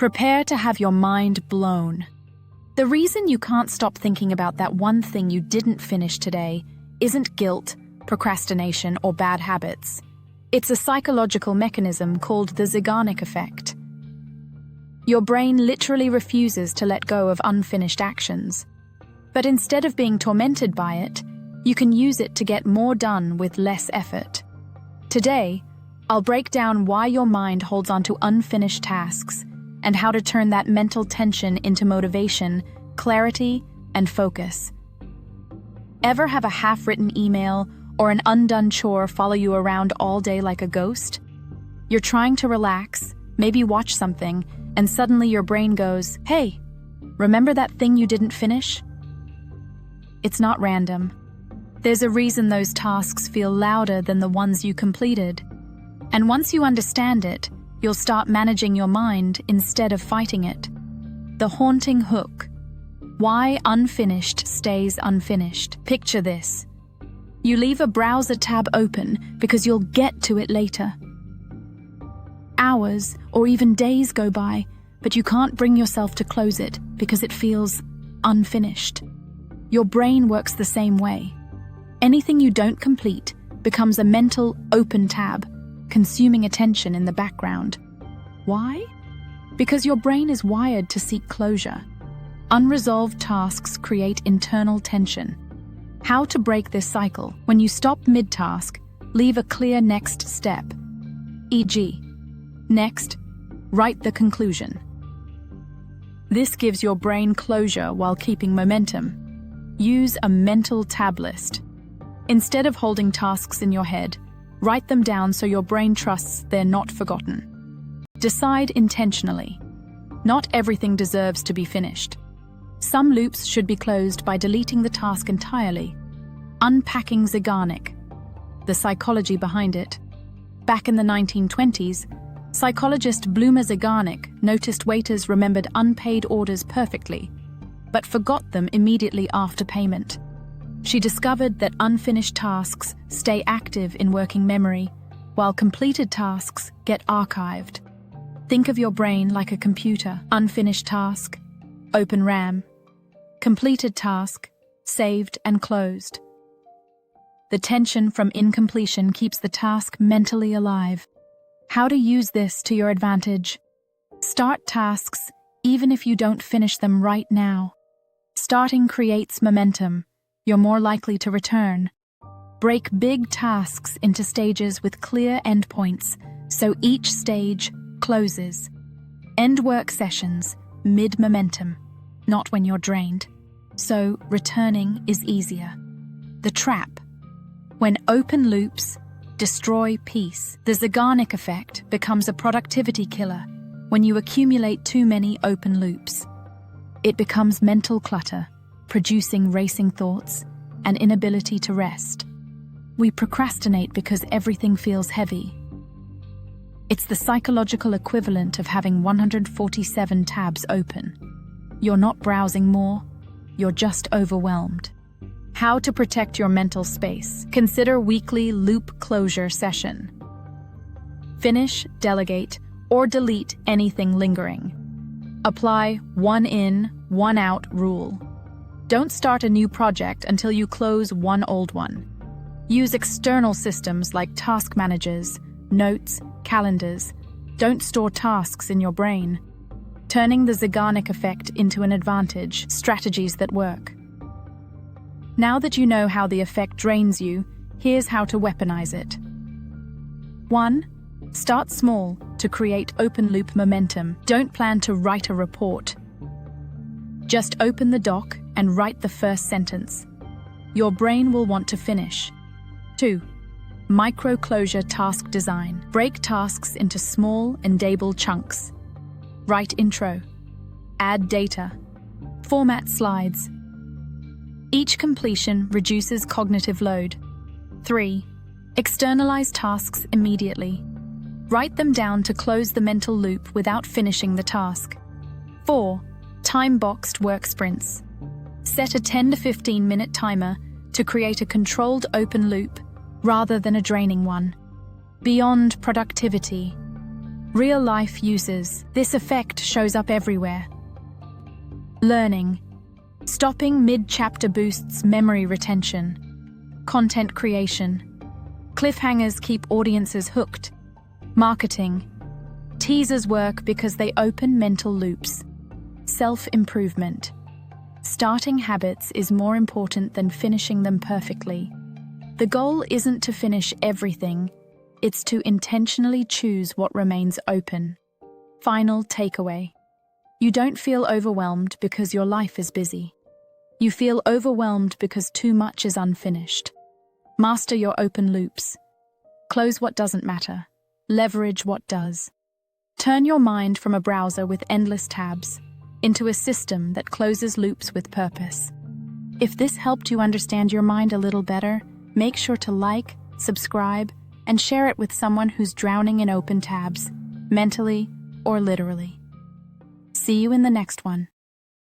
Prepare to have your mind blown. The reason you can't stop thinking about that one thing you didn't finish today isn't guilt, procrastination, or bad habits. It's a psychological mechanism called the Zeigarnik Effect. Your brain literally refuses to let go of unfinished actions. But instead of being tormented by it, you can use it to get more done with less effort. Today, I'll break down why your mind holds onto unfinished tasks and how to turn that mental tension into motivation, clarity, and focus. Ever have a half-written email or an undone chore follow you around all day like a ghost? You're trying to relax, maybe watch something, and suddenly your brain goes, "Hey, remember that thing you didn't finish?" It's not random. There's a reason those tasks feel louder than the ones you completed. And once you understand it, you'll start managing your mind instead of fighting it. The haunting hook. Why unfinished stays unfinished. Picture this. You leave a browser tab open because you'll get to it later. Hours or even days go by, but you can't bring yourself to close it because it feels unfinished. Your brain works the same way. Anything you don't complete becomes a mental open tab, consuming attention in the background. Why? Because your brain is wired to seek closure. Unresolved tasks create internal tension. How to break this cycle? When you stop mid-task, leave a clear next step. E.g., next, write the conclusion. This gives your brain closure while keeping momentum. Use a mental tab list. Instead of holding tasks in your head, write them down so your brain trusts they're not forgotten. Decide intentionally. Not everything deserves to be finished. Some loops should be closed by deleting the task entirely. Unpacking Zeigarnik. The psychology behind it. Back in the 1920s, psychologist Bluma Zeigarnik noticed waiters remembered unpaid orders perfectly, but forgot them immediately after payment. She discovered that unfinished tasks stay active in working memory, while completed tasks get archived. Think of your brain like a computer. Unfinished task, open RAM. Completed task, saved and closed. The tension from incompletion keeps the task mentally alive. How to use this to your advantage? Start tasks even if you don't finish them right now. Starting creates momentum. You're more likely to return. Break big tasks into stages with clear endpoints, so each stage closes. End work sessions mid-momentum, not when you're drained. So returning is easier. The trap. When open loops destroy peace, the Zeigarnik effect becomes a productivity killer when you accumulate too many open loops. It becomes mental clutter, producing racing thoughts and inability to rest. We procrastinate because everything feels heavy. It's the psychological equivalent of having 147 tabs open. You're not browsing more, you're just overwhelmed. How to protect your mental space? Consider weekly loop closure session. Finish, delegate, or delete anything lingering. Apply one in, one out rule. Don't start a new project until you close one old one. Use external systems like task managers, notes, calendars. Don't store tasks in your brain. Turning the Zeigarnik effect into an advantage, strategies that work. Now that you know how the effect drains you, here's how to weaponize it. 1. Start small to create open-loop momentum. Don't plan to write a report. Just open the doc and write the first sentence. Your brain will want to finish. 2. Micro-closure task design. Break tasks into small, endable chunks. Write intro. Add data. Format slides. Each completion reduces cognitive load. 3. Externalize tasks immediately. Write them down to close the mental loop without finishing the task. 4. Time-boxed work sprints. Set a 10 to 15 minute timer to create a controlled open loop rather than a draining one. Beyond productivity. Real-life uses. This effect shows up everywhere. Learning. Stopping mid-chapter boosts memory retention. Content creation. Cliffhangers keep audiences hooked. Marketing. Teasers work because they open mental loops. Self-improvement. Starting habits is more important than finishing them perfectly. The goal isn't to finish everything, it's to intentionally choose what remains open. Final takeaway. You don't feel overwhelmed because your life is busy. You feel overwhelmed because too much is unfinished. Master your open loops. Close what doesn't matter. Leverage what does. Turn your mind from a browser with endless tabs into a system that closes loops with purpose. If this helped you understand your mind a little better, make sure to like, subscribe, and share it with someone who's drowning in open tabs, mentally or literally. See you in the next one.